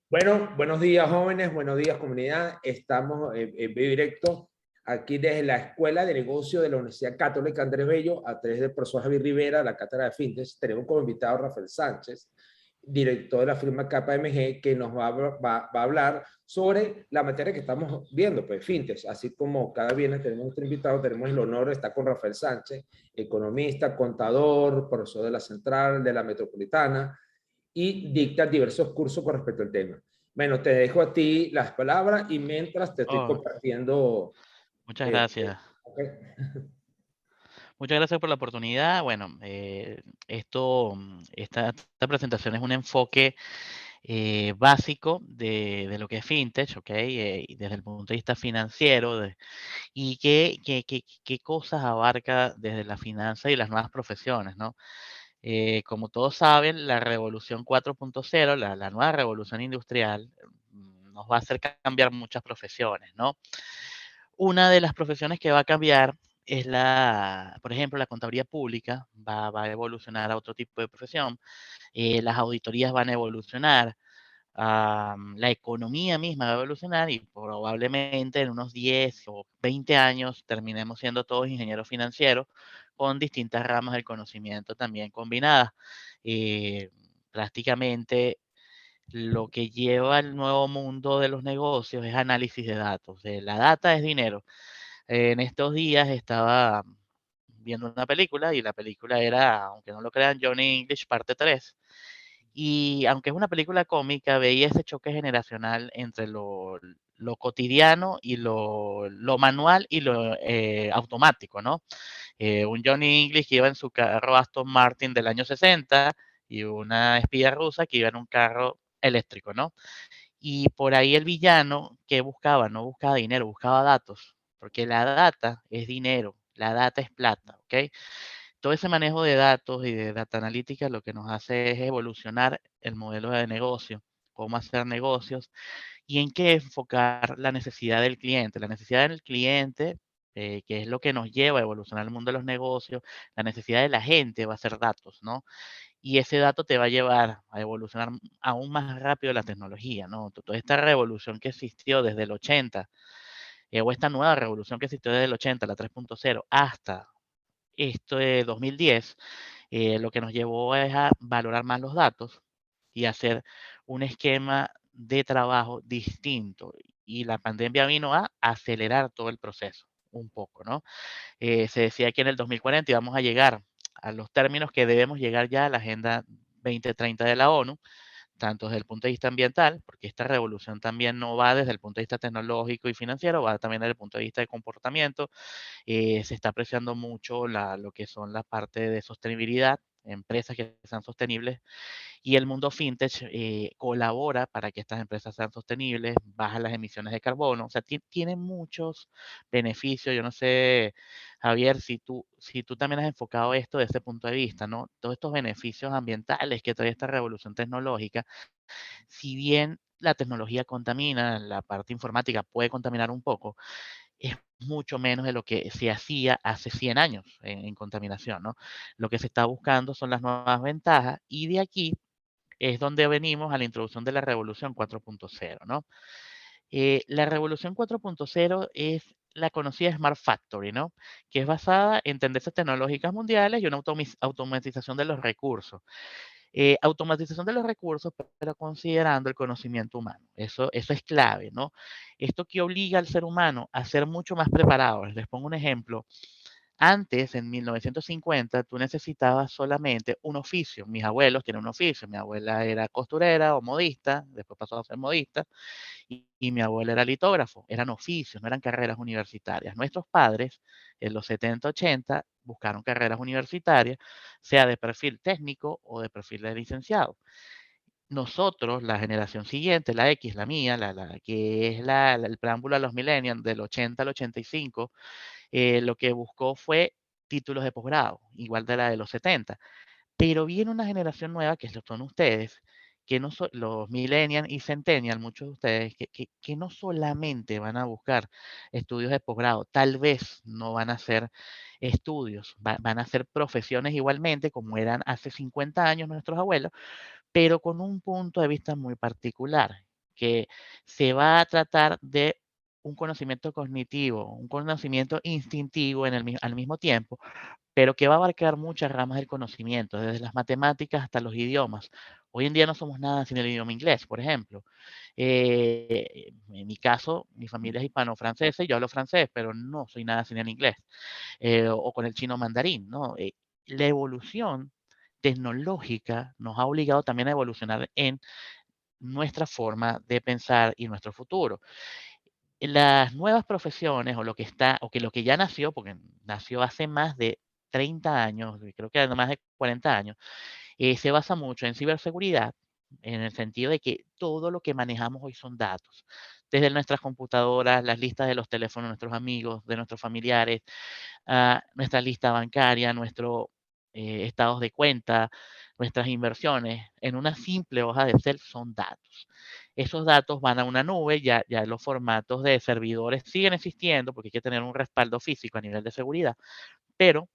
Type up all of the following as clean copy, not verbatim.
Bueno, buenos días jóvenes, buenos días comunidad. Estamos en vivo directo aquí desde la Escuela de Negocio de la Universidad Católica Andrés Bello, a través del profesor Javier Rivera, la cátedra de Fintech. Tenemos como invitado a Rafael Sánchez, director de la firma KPMG, que nos va a hablar sobre la materia que estamos viendo, pues Fintech. Así como cada viernes tenemos nuestro invitado, tenemos el honor de estar con Rafael Sánchez, economista, contador, profesor de la Central, de la Metropolitana, y dicta diversos cursos con respecto al tema. Bueno, te dejo a ti las palabras y mientras te estoy Oh, compartiendo. muchas eh, gracias. okay. Muchas gracias por la oportunidad. Bueno, esta presentación es un enfoque básico de lo que es fintech, ¿ok? Y desde el punto de vista financiero, y qué cosas abarca desde la finanza y las nuevas profesiones, ¿no? Como todos saben, la revolución 4.0, la nueva revolución industrial, nos va a hacer cambiar muchas profesiones, ¿no? Una de las profesiones que va a cambiar es por ejemplo, la contaduría pública va a evolucionar a otro tipo de profesión, las auditorías van a evolucionar, la economía misma va a evolucionar y probablemente en unos 10 o 20 años terminemos siendo todos ingenieros financieros con distintas ramas del conocimiento también combinadas. Eh, Prácticamente lo que lleva al nuevo mundo de los negocios es análisis de datos. La data es dinero. En estos días estaba viendo una película y la película era, aunque no lo crean, Johnny English parte 3. Y aunque es una película cómica, veía ese choque generacional entre lo cotidiano y lo manual y lo automático, ¿no? Un Johnny English que iba en su carro Aston Martin del año 60 y una espía rusa que iba en un carro eléctrico, ¿no? Y por ahí el villano que buscaba, no buscaba dinero, buscaba datos, porque la data es dinero, la data es plata, ¿ok? Todo ese manejo de datos y de data analítica lo que nos hace es evolucionar el modelo de negocio, cómo hacer negocios y en qué enfocar la necesidad del cliente. La necesidad del cliente, que es lo que nos lleva a evolucionar el mundo de los negocios, la necesidad de la gente va a ser datos, ¿no? Y ese dato te va a llevar a evolucionar aún más rápido la tecnología, ¿no? Toda esta revolución que existió desde el 80, o esta nueva revolución que existió desde el 80, la 3.0, hasta esto de 2010, lo que nos llevó es a valorar más los datos y hacer un esquema de trabajo distinto. Y la pandemia vino a acelerar todo el proceso un poco, ¿no? Se decía que en el 2040 íbamos a llegar a los términos que debemos llegar ya a la Agenda 2030 de la ONU, tanto desde el punto de vista ambiental, porque esta revolución también no va desde el punto de vista tecnológico y financiero, va también desde el punto de vista de comportamiento. Se está apreciando mucho lo que son la parte de sostenibilidad, empresas que sean sostenibles, y el mundo fintech colabora para que estas empresas sean sostenibles, bajan las emisiones de carbono, o sea, tiene muchos beneficios. Yo no sé, Javier, si tú también has enfocado esto desde ese punto de vista, ¿no? Todos estos beneficios ambientales que trae esta revolución tecnológica, si bien la tecnología contamina, la parte informática puede contaminar un poco, es mucho menos de lo que se hacía hace 100 años en contaminación, ¿no? Lo que se está buscando son las nuevas ventajas y de aquí es donde venimos a la introducción de la revolución 4.0, ¿no? La revolución 4.0 es la conocida Smart Factory, ¿no? Que es basada en tendencias tecnológicas mundiales y una automatización de los recursos. Automatización de los recursos, pero considerando el conocimiento humano. Eso es clave, ¿no? Esto que obliga al ser humano a ser mucho más preparado. Les pongo un ejemplo. Antes, en 1950, tú necesitabas solamente un oficio. Mis abuelos tienen un oficio. Mi abuela era costurera o modista, después pasó a ser modista, y mi abuela era litógrafo. Eran oficios, no eran carreras universitarias. Nuestros padres, en los 70, 80, buscaron carreras universitarias, sea de perfil técnico o de perfil de licenciado. Nosotros, la generación siguiente, la X, la mía, que es el preámbulo a los millennials, del 80 al 85, lo que buscó fue títulos de posgrado, igual de la de los 70. Pero viene una generación nueva, que son ustedes, que no son los millennials y centennials, muchos de ustedes, que no solamente van a buscar estudios de posgrado, tal vez no van a hacer estudios, van a hacer profesiones igualmente como eran hace 50 años nuestros abuelos, pero con un punto de vista muy particular. que se va a tratar de un conocimiento cognitivo, un conocimiento instintivo al mismo tiempo, pero que va a abarcar muchas ramas del conocimiento, desde las matemáticas hasta los idiomas. Hoy en día no somos nada sin el idioma inglés, por ejemplo. En mi caso, mi familia es hispano-francesa y yo hablo francés, pero no soy nada sin el inglés, o con el chino mandarín, ¿no? La evolución tecnológica nos ha obligado también a evolucionar en nuestra forma de pensar y nuestro futuro. Las nuevas profesiones o que lo que ya nació, porque nació hace más de 30 años, y creo que más de 40 años, se basa mucho en ciberseguridad, en el sentido de que todo lo que manejamos hoy son datos. Desde nuestras computadoras, las listas de los teléfonos de nuestros amigos, de nuestros familiares, nuestra lista bancaria, nuestros estados de cuenta, nuestras inversiones, en una simple hoja de Excel son datos. Esos datos van a una nube, ya los formatos de servidores siguen existiendo porque hay que tener un respaldo físico a nivel de seguridad, pero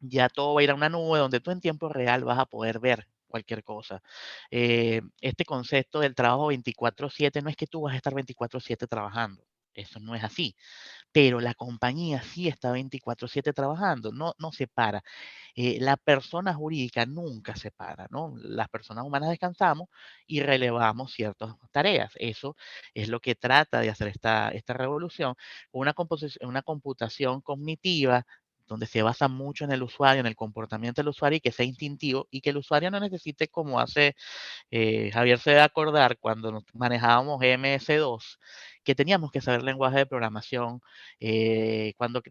ya todo va a ir a una nube donde tú en tiempo real vas a poder ver cualquier cosa. Este concepto del trabajo 24/7 no es que tú vas a estar 24/7 trabajando. Eso no es así, pero la compañía sí está 24/7 trabajando, no se para. La persona jurídica nunca se para, ¿no? Las personas humanas descansamos y relevamos ciertas tareas. Eso es lo que trata de hacer esta revolución, una computación cognitiva donde se basa mucho en el usuario, en el comportamiento del usuario y que sea instintivo y que el usuario no necesite, como hace Javier se debe acordar cuando manejábamos MS2, que teníamos que saber lenguaje de programación, cuando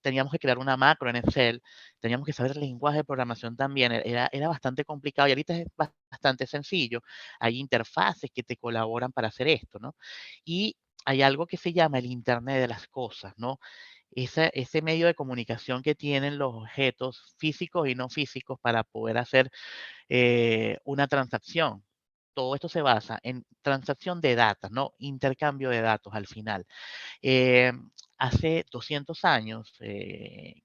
teníamos que crear una macro en Excel, teníamos que saber lenguaje de programación también, era bastante complicado y ahorita es bastante sencillo. Hay interfaces que te colaboran para hacer esto, ¿no? Y hay algo que se llama el Internet de las cosas, ¿no? Ese medio de comunicación que tienen los objetos físicos y no físicos para poder hacer una transacción. Todo esto se basa en transacción de datos, ¿no? Intercambio de datos al final. Eh, Hace 200 años,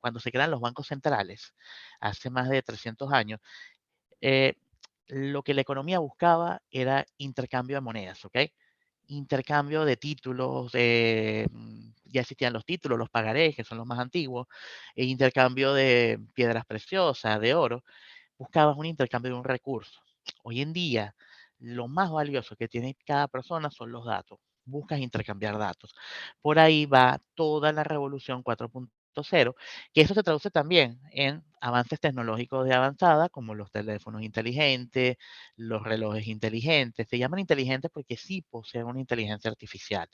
cuando se crean los bancos centrales, hace más de 300 años, eh, lo que la economía buscaba era intercambio de monedas, ¿ok? Intercambio de títulos, ya existían los títulos, los pagarés, que son los más antiguos, e intercambio de piedras preciosas, de oro. Buscabas un intercambio de un recurso. Hoy en día, lo más valioso que tiene cada persona son los datos. Buscas intercambiar datos. Por ahí va toda la revolución 4.0, que eso se traduce también en avances tecnológicos de avanzada, como los teléfonos inteligentes, los relojes inteligentes. Se llaman inteligentes porque sí poseen una inteligencia artificial.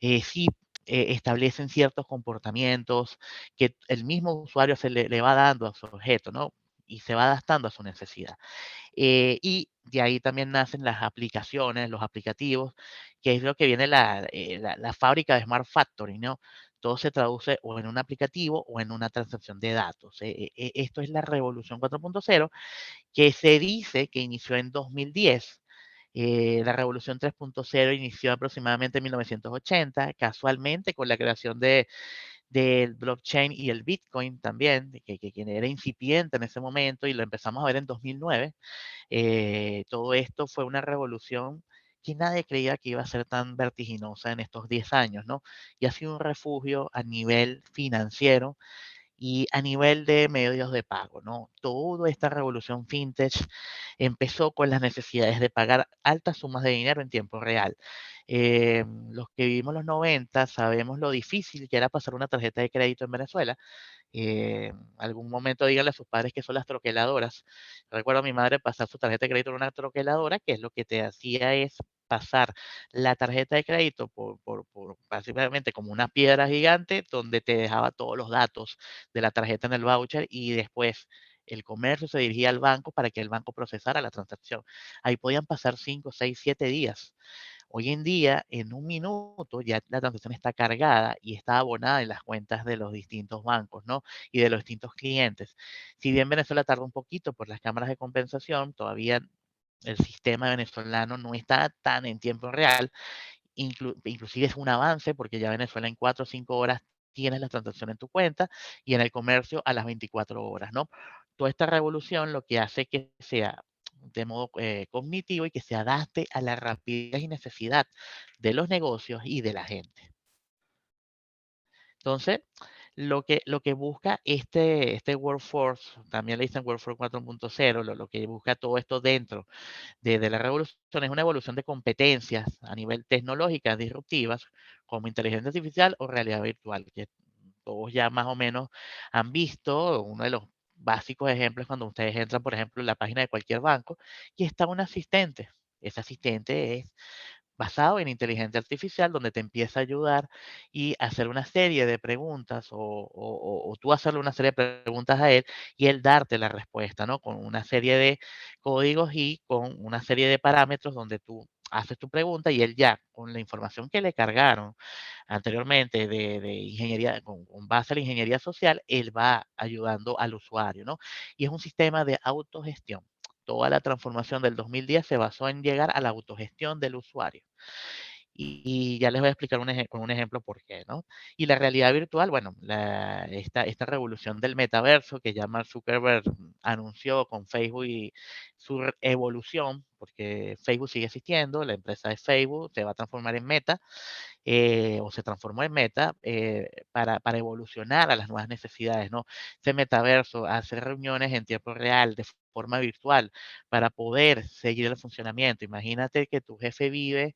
Sí establecen ciertos comportamientos que el mismo usuario le va dando a su objeto, ¿no? Y se va adaptando a su necesidad. Y de ahí también nacen las aplicaciones, los aplicativos, que es lo que viene la fábrica de Smart Factory, ¿no? Todo se traduce o en un aplicativo o en una transacción de datos. Esto es la revolución 4.0 que se dice que inició en 2010. La revolución 3.0 inició aproximadamente en 1980, casualmente con la creación del blockchain y el Bitcoin también, que era incipiente en ese momento y lo empezamos a ver en 2009. Todo esto fue una revolución que nadie creía que iba a ser tan vertiginosa en estos 10 años, ¿no? Y ha sido un refugio a nivel financiero y a nivel de medios de pago, ¿no? Toda esta revolución fintech empezó con las necesidades de pagar altas sumas de dinero en tiempo real. Los que vivimos los 90 sabemos lo difícil que era pasar una tarjeta de crédito en Venezuela. Algún momento díganle a sus padres que son las troqueladoras. Recuerdo a mi madre pasar su tarjeta de crédito en una troqueladora, que es lo que te hacía es pasar la tarjeta de crédito por básicamente como una piedra gigante donde te dejaba todos los datos de la tarjeta en el voucher y después el comercio se dirigía al banco para que el banco procesara la transacción. Ahí podían pasar 5, 6, 7 días. Hoy en día, en un minuto, ya la transacción está cargada y está abonada en las cuentas de los distintos bancos, ¿no? Y de los distintos clientes. Si bien Venezuela tarda un poquito por las cámaras de compensación, todavía el sistema venezolano no está tan en tiempo real. Inclusive es un avance porque ya Venezuela en 4 o 5 horas tienes la transacción en tu cuenta y en el comercio a las 24 horas, ¿no? Toda esta revolución lo que hace que sea de modo cognitivo y que se adapte a la rapidez y necesidad de los negocios y de la gente. Entonces, lo que busca este workforce, también le dicen workforce 4.0, lo que busca todo esto dentro de la revolución es una evolución de competencias a nivel tecnológicas disruptivas como inteligencia artificial o realidad virtual, que todos ya más o menos han visto. Uno de los básicos ejemplos cuando ustedes entran, por ejemplo, en la página de cualquier banco y está un asistente. Ese asistente es basado en inteligencia artificial, donde te empieza a ayudar y hacer una serie de preguntas o tú hacerle una serie de preguntas a él y él darte la respuesta, ¿no? Con una serie de códigos y con una serie de parámetros donde tú haces tu pregunta y él ya, con la información que le cargaron anteriormente de ingeniería, con base a la ingeniería social, él va ayudando al usuario, ¿no? Y es un sistema de autogestión. Toda la transformación del 2010 se basó en llegar a la autogestión del usuario. Y ya les voy a explicar con un ejemplo por qué, ¿no? Y la realidad virtual, bueno, esta revolución del metaverso que ya Mark Zuckerberg anunció con Facebook y su evolución, porque Facebook sigue existiendo, la empresa de Facebook se va a transformar en Meta, o se transformó en Meta para evolucionar a las nuevas necesidades, ¿no? Ese metaverso, hacer reuniones en tiempo real, de forma virtual, para poder seguir el funcionamiento. Imagínate que tu jefe vive,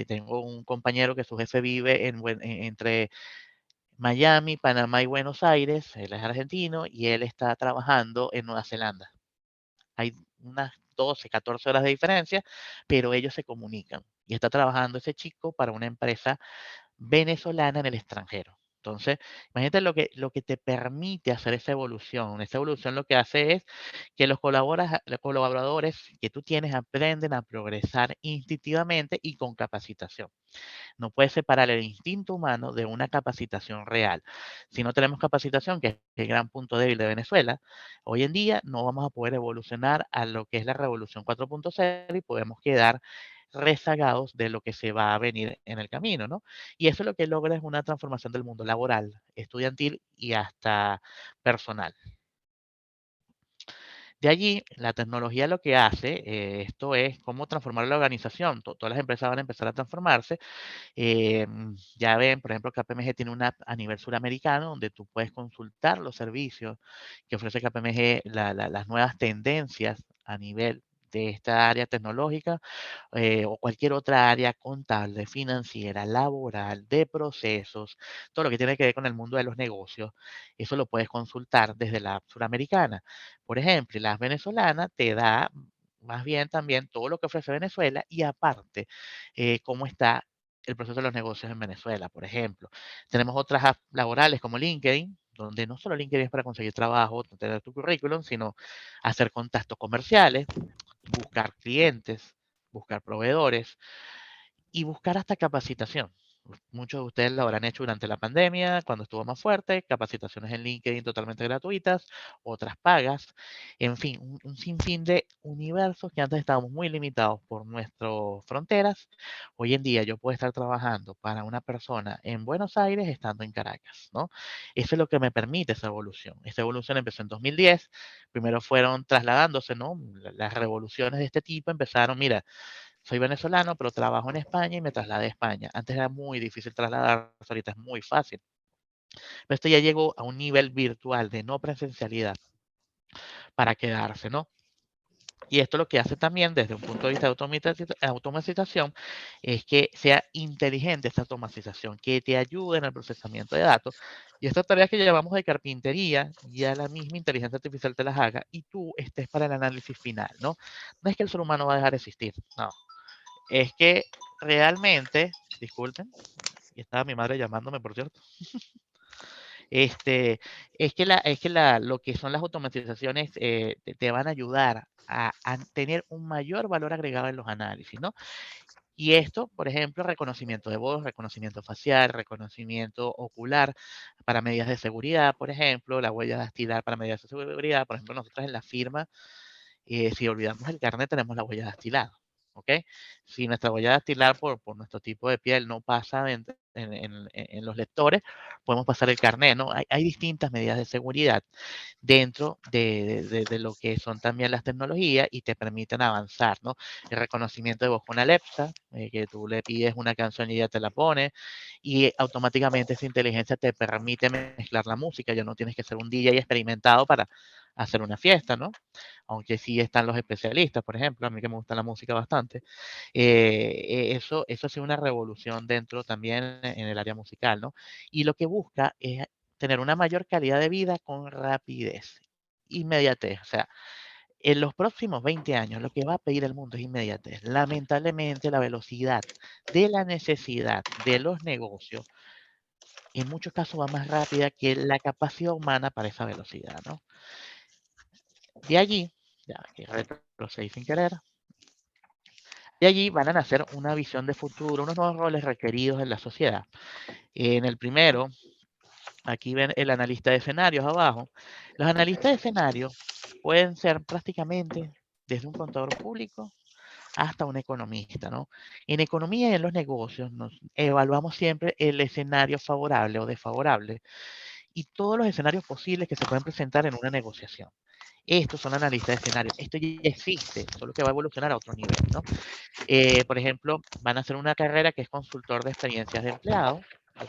tengo un compañero que su jefe vive entre Miami, Panamá y Buenos Aires, él es argentino y él está trabajando en Nueva Zelanda. Hay unas 12, 14 horas de diferencia, pero ellos se comunican. Y está trabajando ese chico para una empresa venezolana en el extranjero. Entonces, imagínate lo que te permite hacer esa evolución. Esa evolución lo que hace es que los colaboradores que tú tienes aprenden a progresar instintivamente y con capacitación. No puedes separar el instinto humano de una capacitación real. Si no tenemos capacitación, que es el gran punto débil de Venezuela, hoy en día no vamos a poder evolucionar a lo que es la revolución 4.0 y podemos quedar rezagados de lo que se va a venir en el camino, ¿no? Y eso lo que logra es una transformación del mundo laboral, estudiantil y hasta personal. De allí, la tecnología lo que hace, esto es cómo transformar la organización. Todas las empresas van a empezar a transformarse. Ya ven, por ejemplo, KPMG tiene una app a nivel suramericano donde tú puedes consultar los servicios que ofrece KPMG, las nuevas tendencias a nivel de esta área tecnológica, o cualquier otra área contable, financiera, laboral, de procesos, todo lo que tiene que ver con el mundo de los negocios. Eso lo puedes consultar desde la app suramericana. Por ejemplo, la app venezolana te da más bien también todo lo que ofrece Venezuela y aparte cómo está el proceso de los negocios en Venezuela, por ejemplo. Tenemos otras apps laborales como LinkedIn, donde no solo LinkedIn es para conseguir trabajo, tener tu currículum, sino hacer contactos comerciales, buscar clientes, buscar proveedores y buscar hasta capacitación. Muchos de ustedes lo habrán hecho durante la pandemia, cuando estuvo más fuerte, capacitaciones en LinkedIn totalmente gratuitas, otras pagas, en fin, un sinfín de universos que antes estábamos muy limitados por nuestras fronteras. Hoy en día yo puedo estar trabajando para una persona en Buenos Aires estando en Caracas, ¿no? Eso es lo que me permite esa evolución. Esa evolución empezó en 2010, primero fueron trasladándose, ¿no? Las revoluciones de este tipo empezaron, mira, soy venezolano, pero trabajo en España y me trasladé a España. Antes era muy difícil trasladarse, ahorita es muy fácil. Pero esto ya llegó a un nivel virtual de no presencialidad para quedarse, ¿no? Y esto lo que hace también desde un punto de vista de automatización es que sea inteligente esta automatización, que te ayude en el procesamiento de datos. Y estas tareas que llamamos de carpintería, ya la misma inteligencia artificial te las haga y tú estés para el análisis final, ¿no? No es que el ser humano va a dejar de existir, no. Es que realmente, disculpen, y estaba mi madre llamándome, por cierto. Lo que son las automatizaciones te van a ayudar a tener un mayor valor agregado en los análisis, ¿no? Y esto, por ejemplo, reconocimiento de voz, reconocimiento facial, reconocimiento ocular para medidas de seguridad, por ejemplo, la huella dactilar para medidas de seguridad. Por ejemplo, nosotros en la firma si olvidamos el carnet, tenemos la huella dactilar, ¿ok? Si nuestra huella dactilar por nuestro tipo de piel no pasa en los lectores, podemos pasar el carnet, ¿no? Hay distintas medidas de seguridad dentro de lo que son también las tecnologías y te permiten avanzar, ¿no? El reconocimiento de voz con Alexa, que tú le pides una canción y ella te la pone, y automáticamente esa inteligencia te permite mezclar la música, ya no tienes que ser un DJ experimentado para hacer una fiesta, ¿no? Aunque sí están los especialistas, por ejemplo, a mí que me gusta la música bastante, eso ha sido una revolución dentro también en el área musical, ¿no? Y lo que busca es tener una mayor calidad de vida con rapidez, inmediatez. O sea, en los próximos 20 años lo que va a pedir el mundo es inmediatez. Lamentablemente la velocidad de la necesidad de los negocios en muchos casos va más rápida que la capacidad humana para esa velocidad, ¿no? De allí, ya que retrocedí sin querer, de allí van a nacer una visión de futuro, unos nuevos roles requeridos en la sociedad. En el primero, aquí ven el analista de escenarios abajo. Los analistas de escenarios pueden ser prácticamente desde un contador público hasta un economista, ¿no? En economía y en los negocios nos evaluamos siempre el escenario favorable o desfavorable y todos los escenarios posibles que se pueden presentar en una negociación. Estos son analistas de escenarios. Esto ya existe, solo que va a evolucionar a otro nivel, ¿no? Por ejemplo, van a hacer una carrera que es consultor de experiencias de empleado,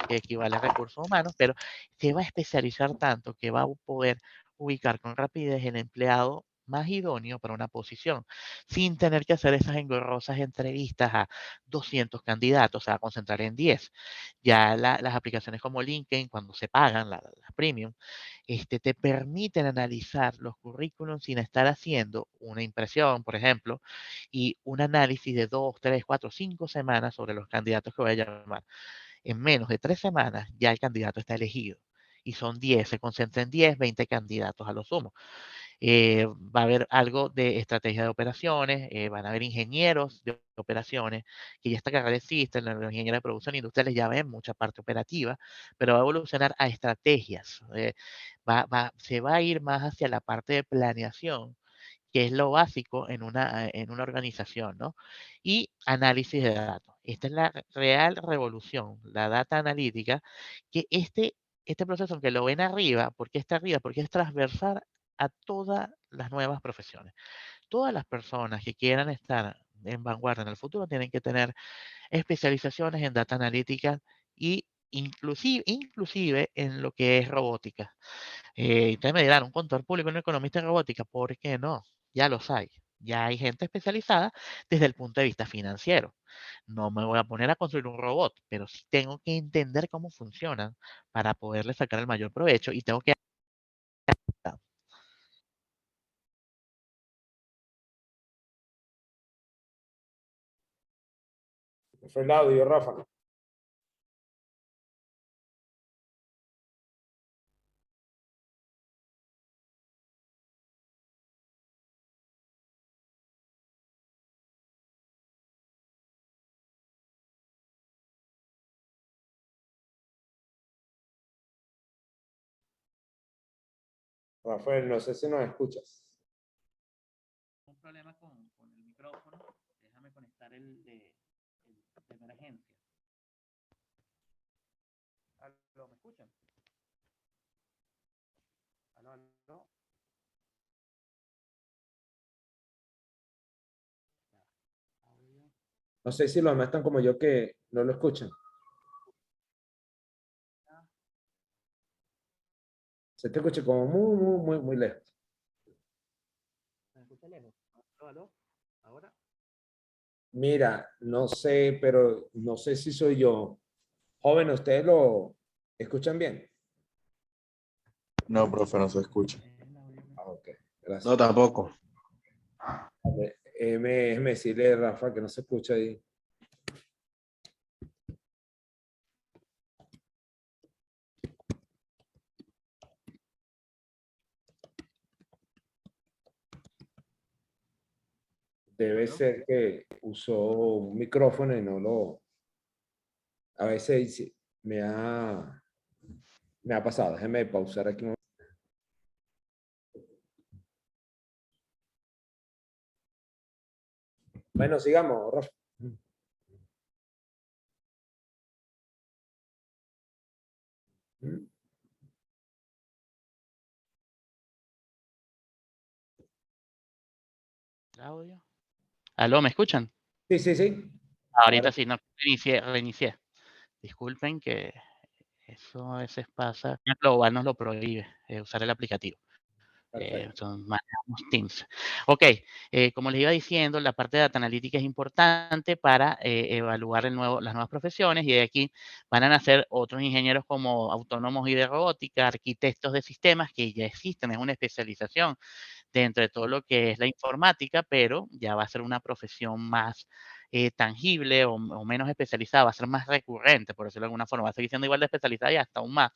que equivale a recursos humanos, pero se va a especializar tanto que va a poder ubicar con rapidez el empleado más idóneo para una posición, sin tener que hacer esas engorrosas entrevistas a 200 candidatos, se va a concentrar en 10. Ya las aplicaciones como LinkedIn, cuando se pagan, las premium, te permiten analizar los currículums sin estar haciendo una impresión, por ejemplo, y un análisis de 2, 3, 4, 5 semanas sobre los candidatos que voy a llamar. En menos de 3 semanas ya el candidato está elegido. Y son 10, se concentra en 10, 20 candidatos a lo sumo. Va a haber algo de estrategia de operaciones, van a haber ingenieros de operaciones, que ya esta carrera existe, los ingenieros de producción industriales ya ven mucha parte operativa, pero va a evolucionar a estrategias. Se va a ir más hacia la parte de planeación, que es lo básico en una organización, ¿no? Y análisis de datos. Esta es la real revolución, la data analítica, que este proceso, aunque lo ven arriba, ¿por qué está arriba? Porque es transversal a todas las nuevas profesiones. Todas las personas que quieran estar en vanguardia en el futuro tienen que tener especializaciones en data analítica y inclusive en lo que es robótica. Ustedes me dirán, un contador público, un economista en robótica, ¿por qué no? Ya los hay. Ya hay gente especializada desde el punto de vista financiero. No me voy a poner a construir un robot, pero sí tengo que entender cómo funcionan para poderle sacar el mayor provecho y tengo que... Fue el audio, Rafa. Rafael, no sé si nos escuchas. Un problema con el micrófono. Déjame conectar el de emergencia. ¿Aló, me escuchan? ¿Aló, aló? Audio. No sé si los demás están como yo que no lo escuchan. Se te escucha como muy lejos. ¿Me escucha lejos? ¿Aló, aló? ¿Ahora? Mira, no sé, pero no sé si soy yo. Joven, ¿ustedes lo escuchan bien? No, profe, no se escucha. Ah, ok, No, gracias. tampoco. Déjeme decirle, Rafa, que no se escucha ahí. Debe ¿Aló? ser que usó un micrófono y no lo... A veces sí, me ha pasado. Déjeme pausar aquí un momento. Bueno, sigamos, Rafa. el audio. ¿Aló, me escuchan? Sí, sí, sí. Ahorita Ahora, sí, no, reinicié. Disculpen que eso a veces pasa. Global nos lo prohíbe, usar el aplicativo. perfecto. Manejamos Teams. Ok, como les iba diciendo, la parte de data analítica es importante para evaluar las nuevas profesiones, y de aquí van a nacer otros ingenieros como autónomos y de robótica, arquitectos de sistemas, que ya existen, es una especialización dentro de todo lo que es la informática, pero ya va a ser una profesión más tangible o menos especializada, va a ser más recurrente, por decirlo de alguna forma, va a seguir siendo igual de especializada y hasta aún más,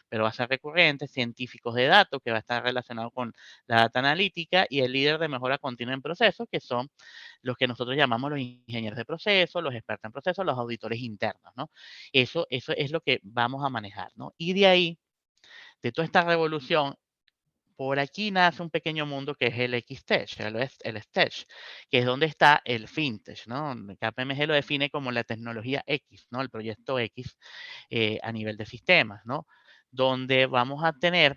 pero va a ser recurrente. Científicos de datos, que va a estar relacionado con la data analítica, y el líder de mejora continua en procesos, que son los que nosotros llamamos los ingenieros de procesos, los expertos en procesos, los auditores internos, ¿no? Eso es lo que vamos a manejar, ¿no? Y de ahí, de toda esta revolución, por aquí nace un pequeño mundo que es el XTech, el STech, que es donde está el FinTech, ¿no? KPMG lo define como la tecnología X, ¿no? El proyecto X a nivel de sistemas, ¿no? Donde vamos a tener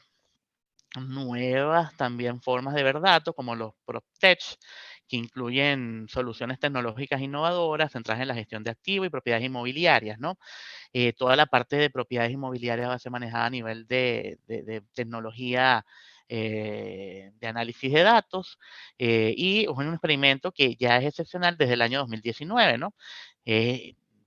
nuevas también formas de ver datos, como los PropTech, que incluyen soluciones tecnológicas innovadoras centradas en la gestión de activos y propiedades inmobiliarias, ¿no? Toda la parte de propiedades inmobiliarias va a ser manejada a nivel de tecnología de análisis de datos, y es un experimento que ya es excepcional desde el año 2019, ¿no?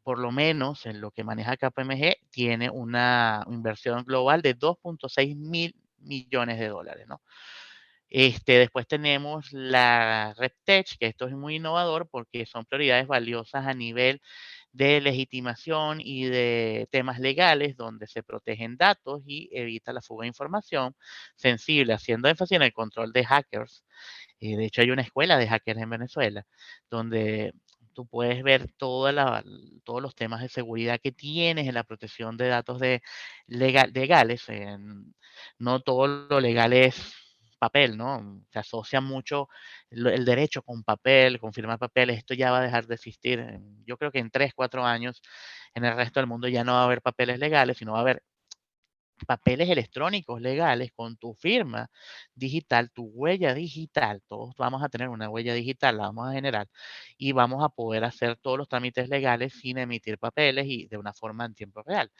Por lo menos en lo que maneja KPMG, tiene una inversión global de 2.6 mil millones de dólares, ¿no? Después tenemos la RegTech, que esto es muy innovador porque son prioridades valiosas a nivel de legitimación y de temas legales, donde se protegen datos y evita la fuga de información sensible, haciendo énfasis en el control de hackers. De hecho, hay una escuela de hackers en Venezuela, donde tú puedes ver todos los temas de seguridad que tienes en la protección de datos legales. No todo lo legal es papel, ¿no? Se asocia mucho el derecho con papel, con firmar papeles. Esto ya va a dejar de existir. Yo creo que en 3, 4 años en el resto del mundo ya no va a haber papeles legales, sino va a haber papeles electrónicos legales con tu firma digital, tu huella digital. Todos vamos a tener una huella digital, la vamos a generar, y vamos a poder hacer todos los trámites legales sin emitir papeles y de una forma en tiempo real.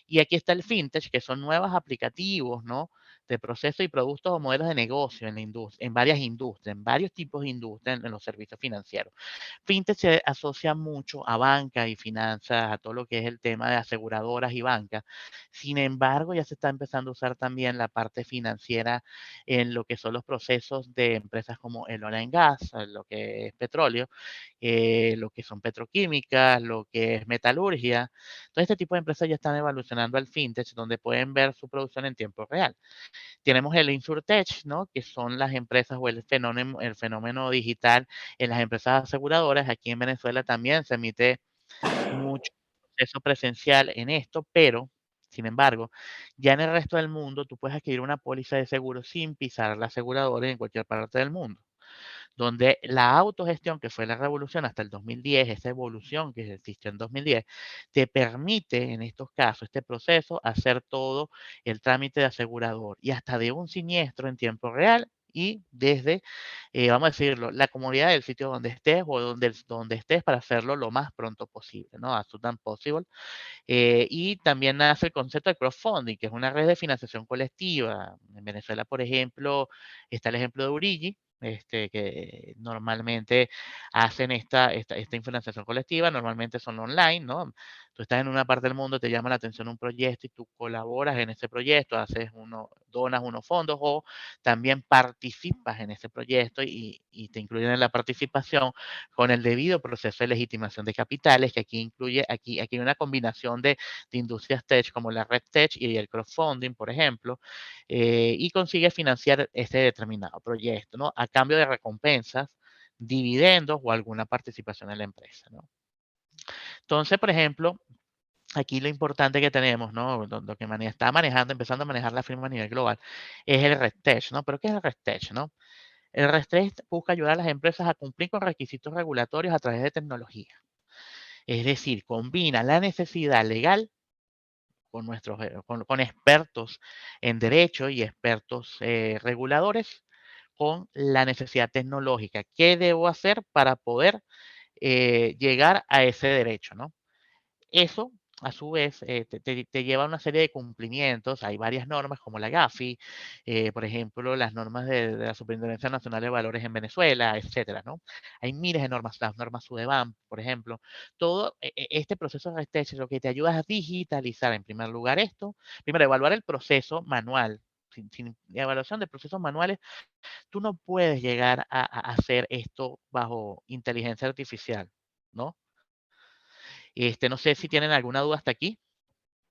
Y aquí está el fintech, que son nuevos aplicativos, ¿no? De procesos y productos o modelos de negocio en la industria, en varias industrias, en varios tipos de industria en los servicios financieros. Fintech se asocia mucho a banca y finanzas, a todo lo que es el tema de aseguradoras y bancas. Sin embargo, ya se está empezando a usar también la parte financiera en lo que son los procesos de empresas como el oil and gas, lo que es petróleo, lo que son petroquímicas, lo que es metalurgia. Todo este tipo de empresas ya están evolucionando al fintech, donde pueden ver su producción en tiempo real. Tenemos el InsurTech, ¿no? Que son las empresas o el fenómeno digital en las empresas aseguradoras. Aquí en Venezuela también se emite mucho proceso presencial en esto, pero, sin embargo, ya en el resto del mundo tú puedes adquirir una póliza de seguro sin pisar la aseguradora en cualquier parte del mundo, donde la autogestión, que fue la revolución hasta el 2010, esa evolución que existió en 2010, te permite en estos casos, este proceso, hacer todo el trámite de asegurador y hasta de un siniestro en tiempo real, y desde, vamos a decirlo, la comodidad del sitio donde estés o donde estés, para hacerlo lo más pronto posible, ¿no? As soon as possible. Y también nace el concepto de crowdfunding, que es una red de financiación colectiva. En Venezuela, por ejemplo, está el ejemplo de Urigi, que normalmente hacen esta financiación colectiva. Normalmente son online, ¿no? Tú estás en una parte del mundo, te llama la atención un proyecto y tú colaboras en ese proyecto, donas unos fondos, o también participas en ese proyecto, y te incluyen en la participación con el debido proceso de legitimación de capitales, que aquí hay una combinación de industrias tech como la red tech y el crowdfunding, por ejemplo, y consigue financiar este determinado proyecto, ¿no? A cambio de recompensas, dividendos o alguna participación en la empresa, ¿no? Entonces, por ejemplo, aquí lo importante que tenemos, ¿no? Lo que está manejando, empezando a manejar la firma a nivel global, es el RegTech, ¿no? ¿Pero qué es el RegTech, no? El RegTech busca ayudar a las empresas a cumplir con requisitos regulatorios a través de tecnología. Es decir, combina la necesidad legal con expertos en derecho y expertos reguladores, con la necesidad tecnológica. ¿Qué debo hacer para poder llegar a ese derecho, ¿no? Eso, a su vez, te lleva a una serie de cumplimientos. Hay varias normas como la GAFI, por ejemplo, las normas de la Superintendencia Nacional de Valores en Venezuela, etcétera, ¿no? Hay miles de normas, las normas SUDEBAN, por ejemplo. Todo este proceso de RESTECH lo que te ayuda es a digitalizar, en primer lugar, esto. Primero, evaluar el proceso manual. Sin evaluación de procesos manuales, tú no puedes llegar a hacer esto bajo inteligencia artificial, ¿no? No sé si tienen alguna duda hasta aquí,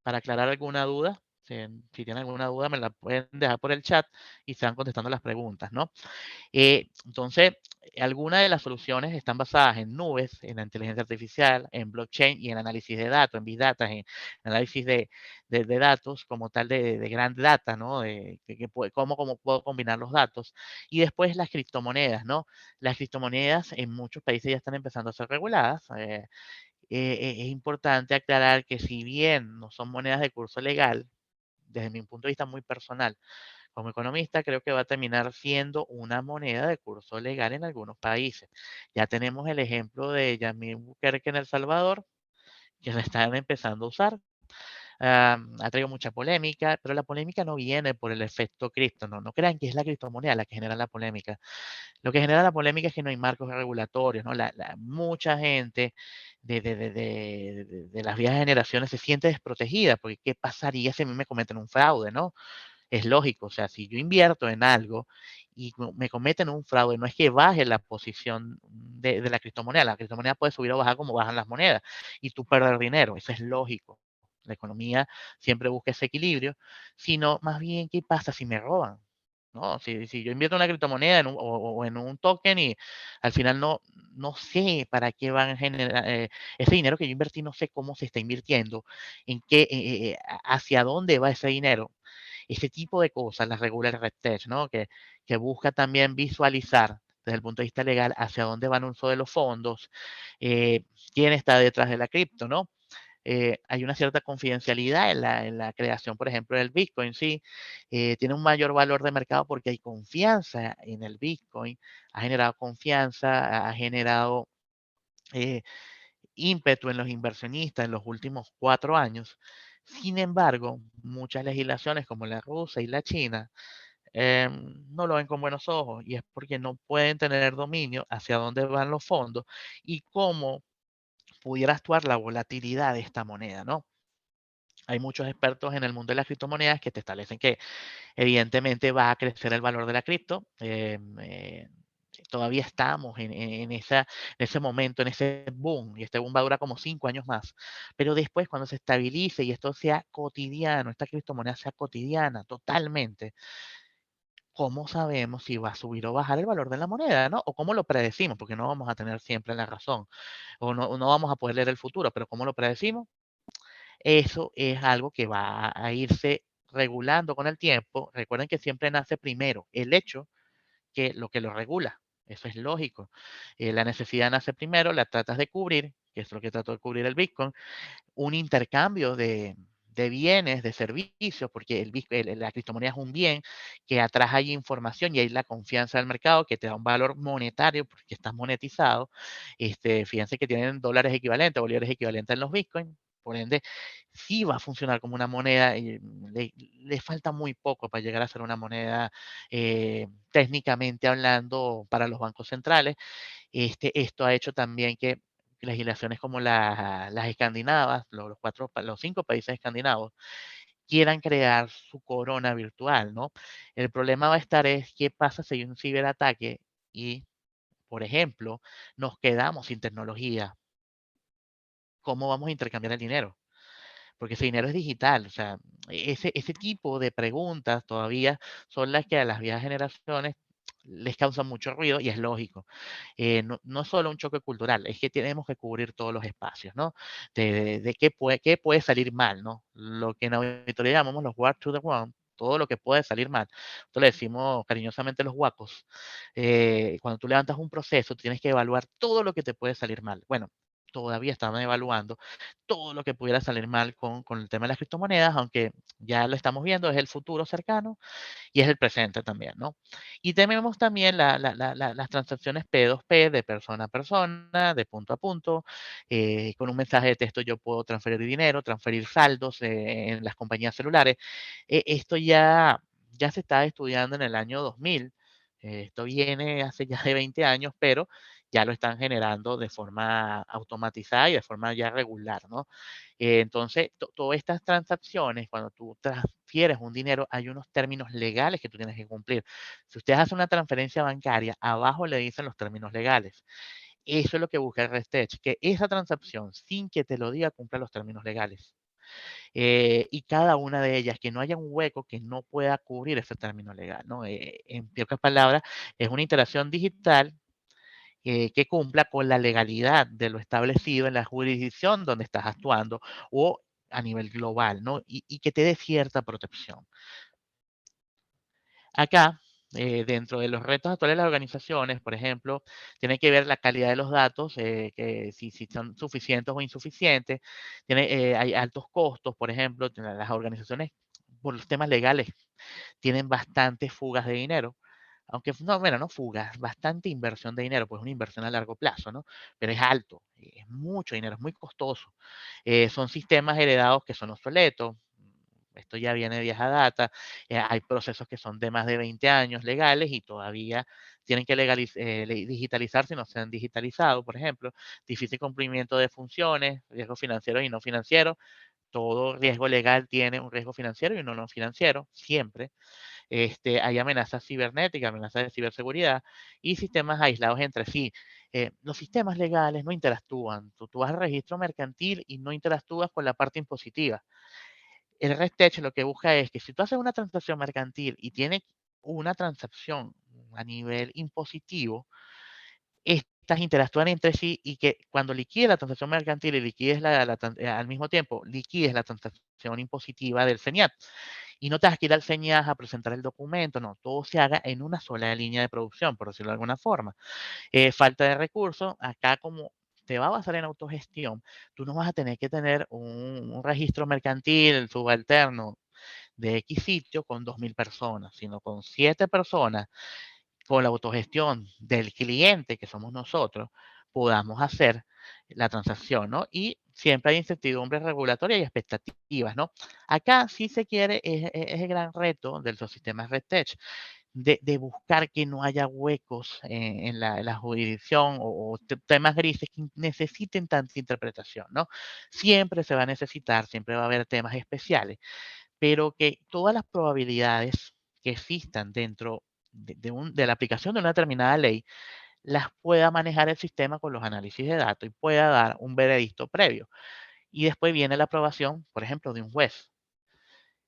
para aclarar alguna duda. Si tienen alguna duda, me la pueden dejar por el chat y se van contestando las preguntas, ¿no? Entonces, algunas de las soluciones están basadas en nubes, en la inteligencia artificial, en blockchain y en análisis de datos, en big data, en análisis de datos como tal de gran data, ¿no? Cómo puedo combinar los datos. Y después las criptomonedas, ¿no? Las criptomonedas en muchos países ya están empezando a ser reguladas. Es importante aclarar que si bien no son monedas de curso legal, desde mi punto de vista muy personal, como economista, creo que va a terminar siendo una moneda de curso legal en algunos países. Ya tenemos el ejemplo de Yamil Bukele en El Salvador, que la están empezando a usar. Ha traído mucha polémica, pero la polémica no viene por el efecto cripto, no, no crean que es la criptomoneda la que genera la polémica. Lo que genera la polémica es que no hay marcos regulatorios, ¿no? Mucha gente de las viejas generaciones se siente desprotegida, porque ¿qué pasaría si a mí me cometen un fraude, no? Es lógico, o sea, si yo invierto en algo y me cometen un fraude, no es que baje la posición de la criptomoneda puede subir o bajar como bajan las monedas y tú perder dinero, eso es lógico. La economía siempre busca ese equilibrio, sino más bien, ¿qué pasa si me roban? ¿No? Si yo invierto en una criptomoneda o en un token y al final no sé para qué van a generar ese dinero que yo invertí, no sé cómo se está invirtiendo, en qué, hacia dónde va ese dinero. Ese tipo de cosas las regula el RegTech, ¿no? Que busca también visualizar desde el punto de vista legal hacia dónde van el uso de los fondos, eh, quién está detrás de la cripto, ¿no? Hay una cierta confidencialidad en la creación, por ejemplo, del Bitcoin, sí, tiene un mayor valor de mercado porque hay confianza en el Bitcoin, ha generado confianza, ha generado eh, ímpetu en los inversionistas en los últimos 4 años. Sin embargo, muchas legislaciones como la rusa y la china no lo ven con buenos ojos y es porque no pueden tener dominio hacia dónde van los fondos y cómo pudiera actuar la volatilidad de esta moneda, ¿no? Hay muchos expertos en el mundo de las criptomonedas que te establecen que evidentemente va a crecer el valor de la cripto. Todavía estamos en ese momento, en ese boom, y este boom va a durar como 5 años más. Pero después, cuando se estabilice y esto sea cotidiano, esta criptomoneda sea cotidiana totalmente, ¿cómo sabemos si va a subir o bajar el valor de la moneda, no? O cómo lo predecimos, porque no vamos a tener siempre la razón, o no vamos a poder leer el futuro, pero ¿cómo lo predecimos? Eso es algo que va a irse regulando con el tiempo. Recuerden que siempre nace primero el hecho que lo regula. Eso es lógico. La necesidad nace primero, la tratas de cubrir, que es lo que trató de cubrir el Bitcoin, un intercambio de bienes, de servicios, porque la criptomoneda es un bien que atrás hay información y hay la confianza del mercado que te da un valor monetario porque estás monetizado. Fíjense que tienen dólares equivalentes, bolívares equivalentes en los Bitcoin. Por ende, sí va a funcionar como una moneda. Y le falta muy poco para llegar a ser una moneda técnicamente hablando para los bancos centrales. Esto ha hecho también que legislaciones como las escandinavas, los 5 países escandinavos, quieran crear su corona virtual, ¿no? El problema va a estar es qué pasa si hay un ciberataque y, por ejemplo, nos quedamos sin tecnología. ¿Cómo vamos a intercambiar el dinero? Porque ese dinero es digital, o sea, ese tipo de preguntas todavía son las que a las viejas generaciones les causan mucho ruido y es lógico. No es solo un choque cultural, es que tenemos que cubrir todos los espacios, ¿no? De qué puede salir mal, ¿no? Lo que en auditoría llamamos los work to the one, todo lo que puede salir mal. Esto le decimos cariñosamente los guacos. Cuando tú levantas un proceso, tienes que evaluar todo lo que te puede salir mal. Bueno, todavía estaban evaluando todo lo que pudiera salir mal con el tema de las criptomonedas, aunque ya lo estamos viendo, es el futuro cercano y es el presente también, ¿no? Y tenemos también las transacciones P2P de persona a persona, de punto a punto. Con un mensaje de texto yo puedo transferir dinero, transferir saldos en las compañías celulares. Esto ya se está estudiando en el año 2000. Esto viene hace ya de 20 años, pero ya lo están generando de forma automatizada y de forma ya regular, ¿no? Entonces, todas estas transacciones, cuando tú transfieres un dinero, hay unos términos legales que tú tienes que cumplir. Si usted hace una transferencia bancaria, abajo le dicen los términos legales. Eso es lo que busca el RESTECH, que esa transacción, sin que te lo diga, cumpla los términos legales. Y cada una de ellas, que no haya un hueco que no pueda cubrir ese término legal, ¿no? En pocas palabras, es una interacción digital que cumpla con la legalidad de lo establecido en la jurisdicción donde estás actuando o a nivel global, ¿no? Y que te dé cierta protección. Acá, dentro de los retos actuales de las organizaciones, por ejemplo, tiene que ver la calidad de los datos, que si son suficientes o insuficientes. Hay altos costos, por ejemplo, las organizaciones por los temas legales tienen bastantes fugas de dinero. Aunque no, bueno, no fugas, bastante inversión de dinero, pues una inversión a largo plazo, ¿no? Pero es alto, es mucho dinero, es muy costoso. Son sistemas heredados que son obsoletos. Esto ya viene de vieja data. Hay procesos que son de más de 20 años legales y todavía tienen que digitalizar si no se han digitalizado, por ejemplo. Difícil cumplimiento de funciones, riesgos financieros y no financieros. Todo riesgo legal tiene un riesgo financiero y uno no financiero, siempre. Hay amenazas cibernéticas, amenazas de ciberseguridad y sistemas aislados entre sí. Los sistemas legales no interactúan. Tú vas al registro mercantil y no interactúas con la parte impositiva. El RESTECH lo que busca es que si tú haces una transacción mercantil y tiene una transacción a nivel impositivo, estas interactúan entre sí y que cuando liquides la transacción mercantil y liquides al mismo tiempo, liquides la transacción impositiva del CENIAT. Y no te has que ir al CENIAT a presentar el documento, no, todo se haga en una sola línea de producción, por decirlo de alguna forma. Falta de recursos, acá como te va a basar en autogestión, tú no vas a tener que tener un registro mercantil subalterno de X sitio con 2.000 personas, sino con 7 personas con la autogestión del cliente, que somos nosotros, podamos hacer la transacción, ¿no? Y siempre hay incertidumbre regulatoria y expectativas, ¿no? Acá sí se quiere, es el gran reto de los sistemas RedTech, de buscar que no haya huecos en la jurisdicción o temas grises que necesiten tanta interpretación, ¿no? Siempre se va a necesitar, siempre va a haber temas especiales, pero que todas las probabilidades que existan dentro de la aplicación de una determinada ley las pueda manejar el sistema con los análisis de datos y pueda dar un veredicto previo. Y después viene la aprobación, por ejemplo, de un juez.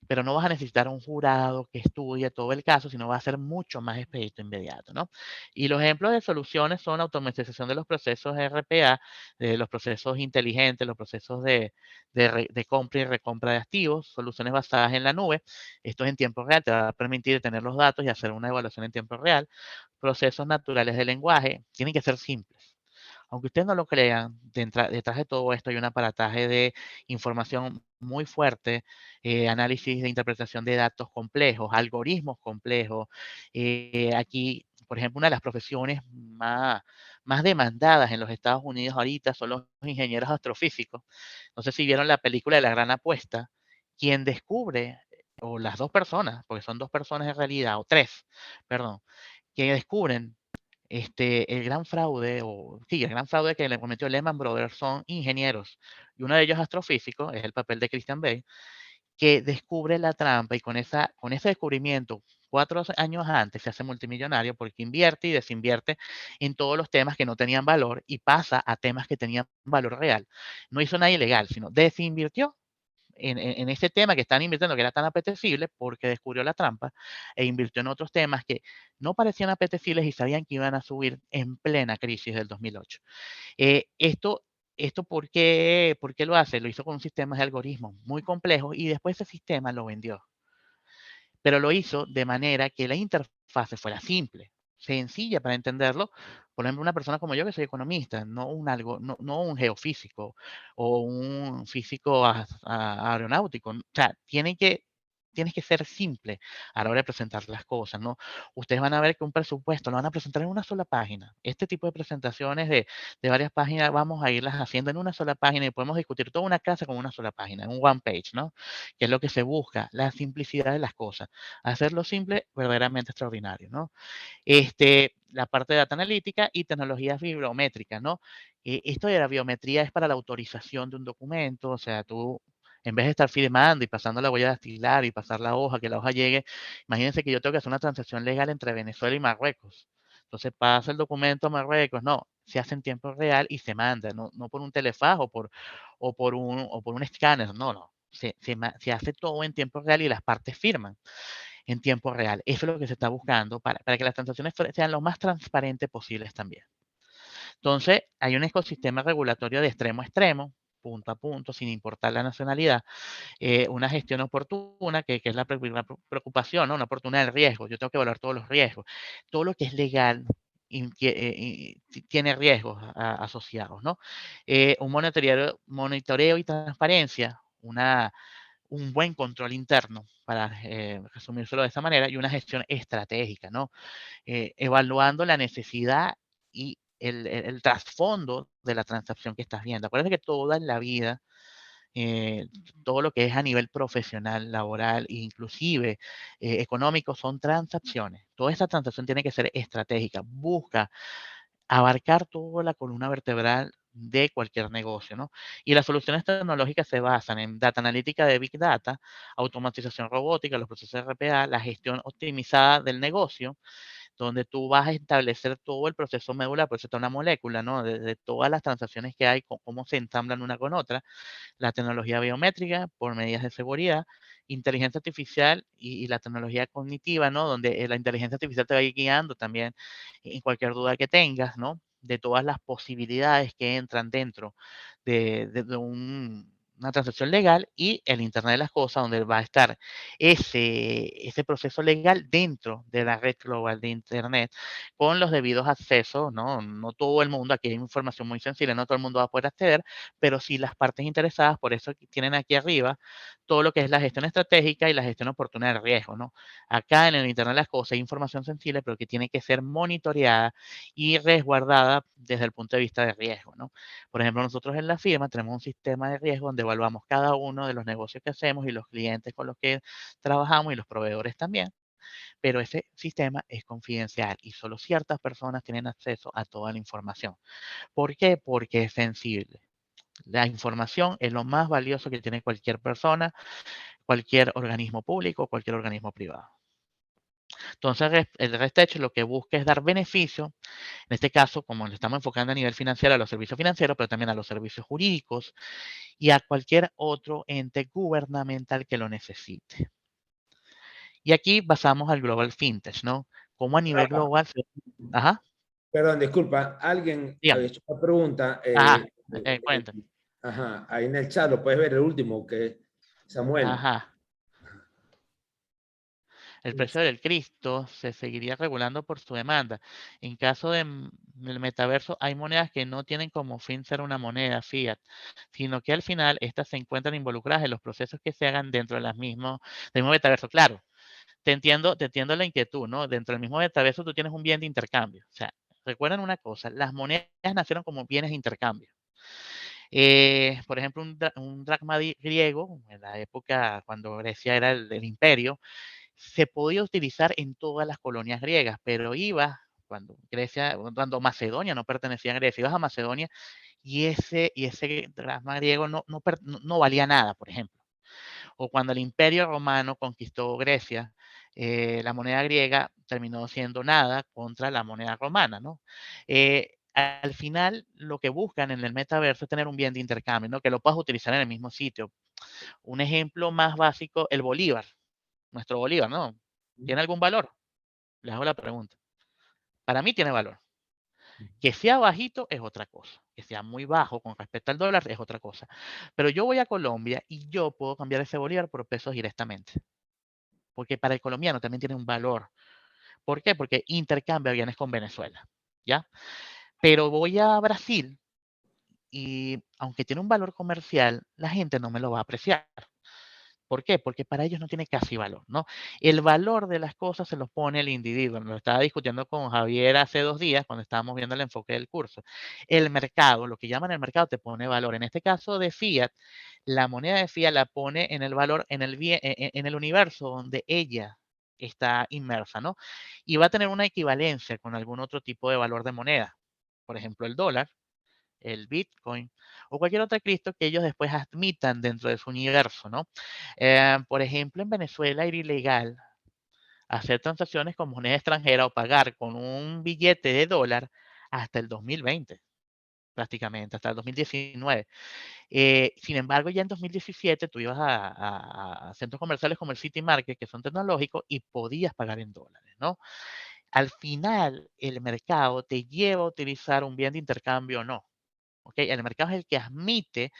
Pero no vas a necesitar un jurado que estudie todo el caso, sino va a ser mucho más expedito inmediato, ¿no? Y los ejemplos de soluciones son automatización de los procesos RPA, de los procesos inteligentes, los procesos de compra y recompra de activos, soluciones basadas en la nube. Esto es en tiempo real, te va a permitir tener los datos y hacer una evaluación en tiempo real. Procesos naturales de lenguaje, tienen que ser simples. Aunque ustedes no lo crean, detrás de todo esto hay un aparataje de información muy fuerte, análisis de interpretación de datos complejos, algoritmos complejos. Aquí, por ejemplo, una de las profesiones más demandadas en los Estados Unidos ahorita son los ingenieros astrofísicos. No sé si vieron la película de La Gran Apuesta. Quien descubre, o las dos personas, porque son dos personas en realidad, o tres, perdón, que descubren el gran fraude, o sí, el gran fraude que le cometió Lehman Brothers son ingenieros. Y uno de ellos astrofísico, es el papel de Christian Bale, que descubre la trampa y con ese descubrimiento, 4 años antes se hace multimillonario porque invierte y desinvierte en todos los temas que no tenían valor y pasa a temas que tenían valor real. No hizo nada ilegal, sino desinvirtió en ese tema que están invirtiendo, que era tan apetecible, porque descubrió la trampa, e invirtió en otros temas que no parecían apetecibles y sabían que iban a subir en plena crisis del 2008. Esto ¿por qué lo hace? Lo hizo con sistemas de algoritmos muy complejos y después ese sistema lo vendió. Pero lo hizo de manera que la interfase fuera simple, sencilla para entenderlo, Por ejemplo, una persona como yo que soy economista, no un geofísico o un físico aeronáutico. O sea, tienes que ser simple a la hora de presentar las cosas, ¿no? Ustedes van a ver que un presupuesto lo van a presentar en una sola página. Este tipo de presentaciones de varias páginas vamos a irlas haciendo en una sola página y podemos discutir toda una clase con una sola página, en un one page, ¿no? Que es lo que se busca, la simplicidad de las cosas. Hacerlo simple, verdaderamente extraordinario, ¿no? La parte de data analítica y tecnologías biométricas, ¿no? Esto de la biometría es para la autorización de un documento, o sea, tú, en vez de estar firmando y pasando la huella dactilar y pasar la hoja, que la hoja llegue, imagínense que yo tengo que hacer una transacción legal entre Venezuela y Marruecos. Entonces pasa el documento a Marruecos, no, se hace en tiempo real y se manda, no por un telefajo o por un escáner, no. Se hace todo en tiempo real y las partes firman en tiempo real. Eso es lo que se está buscando para que las transacciones sean lo más transparentes posibles también. Entonces, hay un ecosistema regulatorio de extremo a extremo, punto a punto, sin importar la nacionalidad, una gestión oportuna, que es la preocupación, ¿no? Una oportunidad del riesgo. Yo tengo que evaluar todos los riesgos. Todo lo que es legal tiene riesgos asociados, ¿no? Un monitoreo y transparencia, un buen control interno, para resumírselo de esa manera, y una gestión estratégica, ¿no? Evaluando la necesidad y el trasfondo de la transacción que estás viendo. Acuérdate que toda la vida, eh, todo lo que es a nivel profesional, laboral, inclusive económico, son transacciones. Toda esta transacción tiene que ser estratégica. Busca abarcar toda la columna vertebral de cualquier negocio, ¿no? Y las soluciones tecnológicas se basan en data analítica de Big Data, automatización robótica, los procesos RPA, la gestión optimizada del negocio, donde tú vas a establecer todo el proceso medular, por eso está una molécula, ¿no? De todas las transacciones que hay, cómo se ensamblan una con otra, la tecnología biométrica por medidas de seguridad, inteligencia artificial y la tecnología cognitiva, ¿no? Donde la inteligencia artificial te va a ir guiando también en cualquier duda que tengas, ¿no? De todas las posibilidades que entran dentro de una transacción legal y el Internet de las Cosas, donde va a estar ese proceso legal dentro de la red global de Internet con los debidos accesos, ¿no? No todo el mundo, aquí hay información muy sensible, no todo el mundo va a poder acceder, pero sí las partes interesadas, por eso tienen aquí arriba todo lo que es la gestión estratégica y la gestión oportuna del riesgo, ¿no? Acá en el Internet de las Cosas hay información sensible, pero que tiene que ser monitoreada y resguardada desde el punto de vista de riesgo, ¿no? Por ejemplo, nosotros en la firma tenemos un sistema de riesgo donde evaluamos cada uno de los negocios que hacemos y los clientes con los que trabajamos y los proveedores también, pero ese sistema es confidencial y solo ciertas personas tienen acceso a toda la información. ¿Por qué? Porque es sensible. La información es lo más valioso que tiene cualquier persona, cualquier organismo público, cualquier organismo privado. Entonces, el RESTECH lo que busca es dar beneficio, en este caso, como lo estamos enfocando a nivel financiero, a los servicios financieros, pero también a los servicios jurídicos y a cualquier otro ente gubernamental que lo necesite. Y aquí pasamos al Global FinTech, ¿no? Como a nivel global Ajá, Perdón, disculpa, alguien había dígame. hecho una pregunta. Ajá, cuéntame. Ajá, ahí en el chat lo puedes ver, el último, que Samuel. Ajá. El precio del Cristo se seguiría regulando por su demanda. En caso del metaverso, hay monedas que no tienen como fin ser una moneda fiat, sino que al final estas se encuentran involucradas en los procesos que se hagan dentro de del mismo metaverso. Claro, te entiendo la inquietud, ¿no? Dentro del mismo metaverso tú tienes un bien de intercambio. O sea, recuerden una cosa, las monedas nacieron como bienes de intercambio. Por ejemplo, un dracma griego, en la época cuando Grecia era el imperio, se podía utilizar en todas las colonias griegas, pero cuando Macedonia no pertenecía a Grecia, ibas a Macedonia y ese dracma griego no valía nada, por ejemplo. O cuando el Imperio Romano conquistó Grecia, la moneda griega terminó siendo nada contra la moneda romana, ¿no? Al final, lo que buscan en el metaverso es tener un bien de intercambio, ¿no? Que lo puedas utilizar en el mismo sitio. Un ejemplo más básico, el bolívar, nuestro bolívar, ¿no? ¿Tiene algún valor? Les hago la pregunta. Para mí tiene valor. Que sea bajito es otra cosa. Que sea muy bajo con respecto al dólar es otra cosa. Pero yo voy a Colombia y yo puedo cambiar ese bolívar por pesos directamente. Porque para el colombiano también tiene un valor. ¿Por qué? Porque intercambia bienes con Venezuela. ¿ya? Pero voy a Brasil y aunque tiene un valor comercial, la gente no me lo va a apreciar. ¿Por qué? Porque para ellos no tiene casi valor, ¿no? El valor de las cosas se los pone el individuo. Lo estaba discutiendo con Javier hace 2 días cuando estábamos viendo el enfoque del curso. El mercado, lo que llaman el mercado, te pone valor. En este caso de Fiat, la moneda de Fiat la pone en el valor, en el, en el universo donde ella está inmersa, ¿no? Y va a tener una equivalencia con algún otro tipo de valor de moneda. Por ejemplo, el dólar, el Bitcoin o cualquier otra cripto que ellos después admitan dentro de su universo, ¿no? Por ejemplo, en Venezuela era ilegal hacer transacciones con moneda extranjera o pagar con un billete de dólar hasta el 2020, prácticamente, hasta el 2019. Sin embargo, ya en 2017 tú ibas a centros comerciales como el City Market, que son tecnológicos, y podías pagar en dólares, ¿no? Al final, el mercado te lleva a utilizar un bien de intercambio o no. ¿Ok? El mercado es el que admite,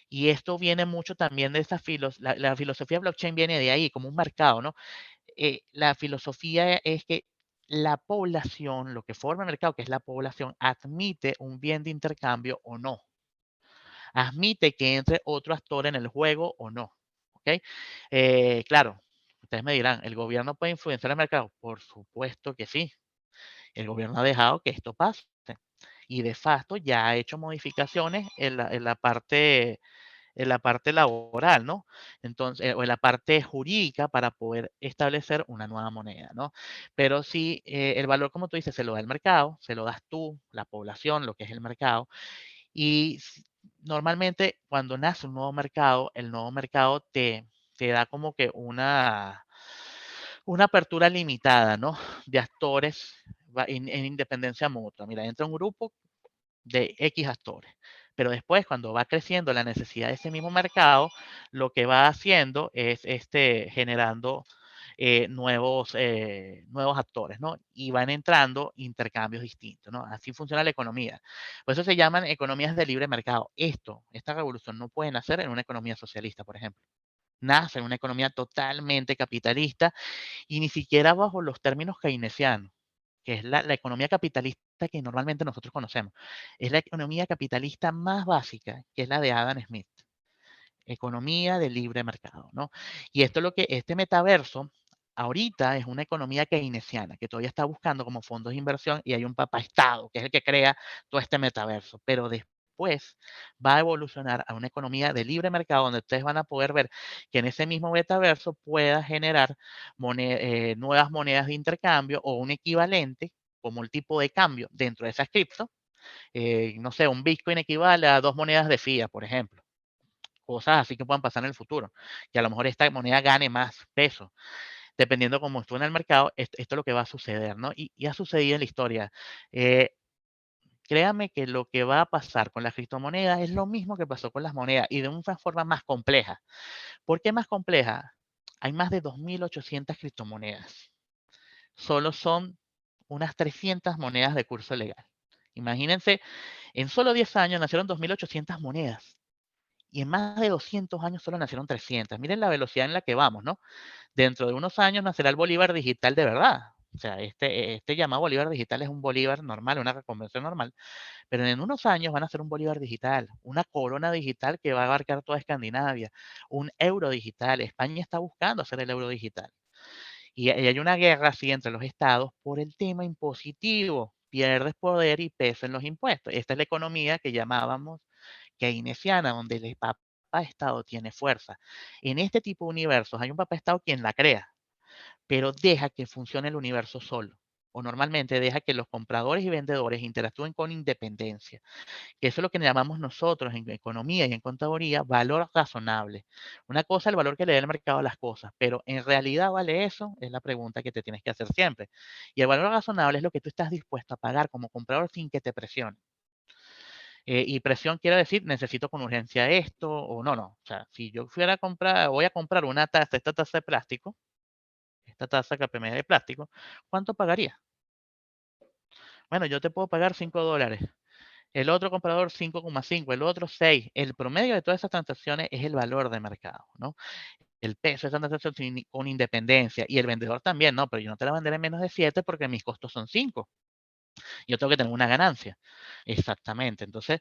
y esto viene mucho también de esa la filosofía blockchain viene de ahí, como un mercado, ¿no? La filosofía es que la población, lo que forma el mercado, que es la población, admite un bien de intercambio o no. Admite que entre otro actor en el juego o no. ¿Ok? Claro, ustedes me dirán, ¿el gobierno puede influenciar el mercado? Por supuesto que sí. El gobierno ha dejado que esto pase y de facto ya ha hecho modificaciones en la parte laboral, ¿no? Entonces, o en la parte jurídica para poder establecer una nueva moneda, ¿no? Pero sí, el valor, como tú dices, se lo da el mercado, se lo das tú, la población, lo que es el mercado. Y normalmente cuando nace un nuevo mercado, el nuevo mercado te da como que una apertura limitada, ¿no? De actores en independencia mutua. Mira, entra un grupo de X actores. Pero después, cuando va creciendo la necesidad de ese mismo mercado, lo que va haciendo es generando nuevos actores, ¿no? Y van entrando intercambios distintos, ¿no? Así funciona la economía. Por eso se llaman economías de libre mercado. Esta revolución no puede nacer en una economía socialista, por ejemplo. Nace en una economía totalmente capitalista y ni siquiera bajo los términos keynesianos, que es la economía capitalista que normalmente nosotros conocemos. Es la economía capitalista más básica, que es la de Adam Smith. Economía de libre mercado, ¿no? Y esto es lo que este metaverso ahorita es una economía keynesiana, que todavía está buscando como fondos de inversión y hay un papá Estado, que es el que crea todo este metaverso, pero después va a evolucionar a una economía de libre mercado donde ustedes van a poder ver que en ese mismo metaverso pueda generar nuevas monedas de intercambio o un equivalente como el tipo de cambio dentro de esas cripto. No sé, un Bitcoin equivale a 2 monedas de fiat, por ejemplo, cosas así que puedan pasar en el futuro, que a lo mejor esta moneda gane más peso. Dependiendo cómo estuvo en el mercado, esto es lo que va a suceder, ¿no? Y ha sucedido en la historia. Eh, Créame que lo que va a pasar con las criptomonedas es lo mismo que pasó con las monedas y de una forma más compleja. ¿Por qué más compleja? Hay más de 2.800 criptomonedas. Solo son unas 300 monedas de curso legal. Imagínense, en solo 10 años nacieron 2.800 monedas. Y en más de 200 años solo nacieron 300. Miren la velocidad en la que vamos, ¿no? Dentro de unos años nacerá el bolívar digital de verdad. O sea, este llamado bolívar digital es un bolívar normal, una reconversión normal, pero en unos años van a ser un bolívar digital, una corona digital que va a abarcar toda Escandinavia, un euro digital. España está buscando hacer el euro digital. Y hay una guerra así entre los estados por el tema impositivo. Pierdes poder y peso en los impuestos. Esta es la economía que llamábamos keynesiana, donde el papá Estado tiene fuerza. En este tipo de universos hay un papá Estado quien la crea, pero deja que funcione el universo solo. O normalmente deja que los compradores y vendedores interactúen con independencia. Que eso es lo que llamamos nosotros en economía y en contaduría valor razonable. Una cosa es el valor que le da el mercado a las cosas, pero ¿en realidad vale eso? Es la pregunta que te tienes que hacer siempre. Y el valor razonable es lo que tú estás dispuesto a pagar como comprador sin que te presione. Y presión quiere decir, necesito con urgencia esto o no, no. O sea, si yo fuera a comprar, voy a comprar una taza, esta taza de plástico, esta taza KPMG de plástico, ¿cuánto pagaría? Bueno, yo te puedo pagar $5. El otro comprador 5,5, el otro 6. El promedio de todas esas transacciones es el valor de mercado, ¿no? El peso de esa transacción con independencia. Y el vendedor también, ¿no? Pero yo no te la venderé en menos de 7 porque mis costos son 5. Yo tengo que tener una ganancia. Exactamente. Entonces,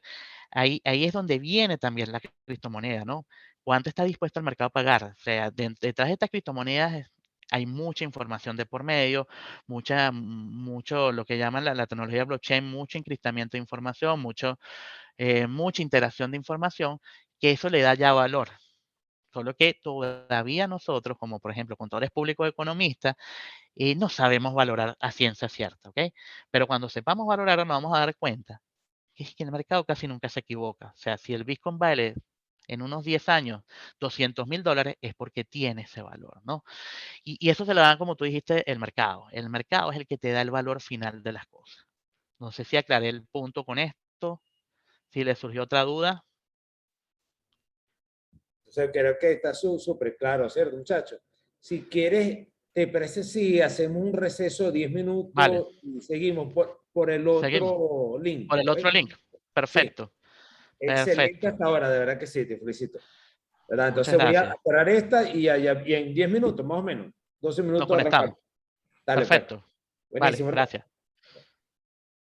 ahí es donde viene también la criptomoneda, ¿no? ¿Cuánto está dispuesto el mercado a pagar? O sea, detrás de estas criptomonedas hay mucha información de por medio, mucho lo que llaman la tecnología blockchain, mucho encriptamiento de información, mucha interacción de información, que eso le da ya valor. Solo que todavía nosotros, como por ejemplo contadores públicos economistas, no sabemos valorar a ciencia cierta, ¿ok? Pero cuando sepamos valorar nos vamos a dar cuenta que es que el mercado casi nunca se equivoca. O sea, si el Bitcoin vale en unos 10 años $200,000 es porque tiene ese valor, ¿no? Y eso se lo da, como tú dijiste, el mercado. El mercado es el que te da el valor final de las cosas. No sé si aclaré el punto con esto, si le surgió otra duda. O sea, creo que está súper claro, ¿cierto, muchachos? Si quieres, ¿te parece si hacemos un receso de 10 Vale, minutos y seguimos por el seguimos. otro link? Por el ¿Ok? otro link. Sí, Perfecto, excelente perfecto. hasta ahora, de verdad que sí, te felicito. ¿Verdad? Muchas Entonces voy a gracias. cerrar esta y en 10 minutos, más o menos, 12 Nos minutos arrancamos. conectamos. Dale, pues. Perfecto. Vale, Buenísimo, hermano. gracias.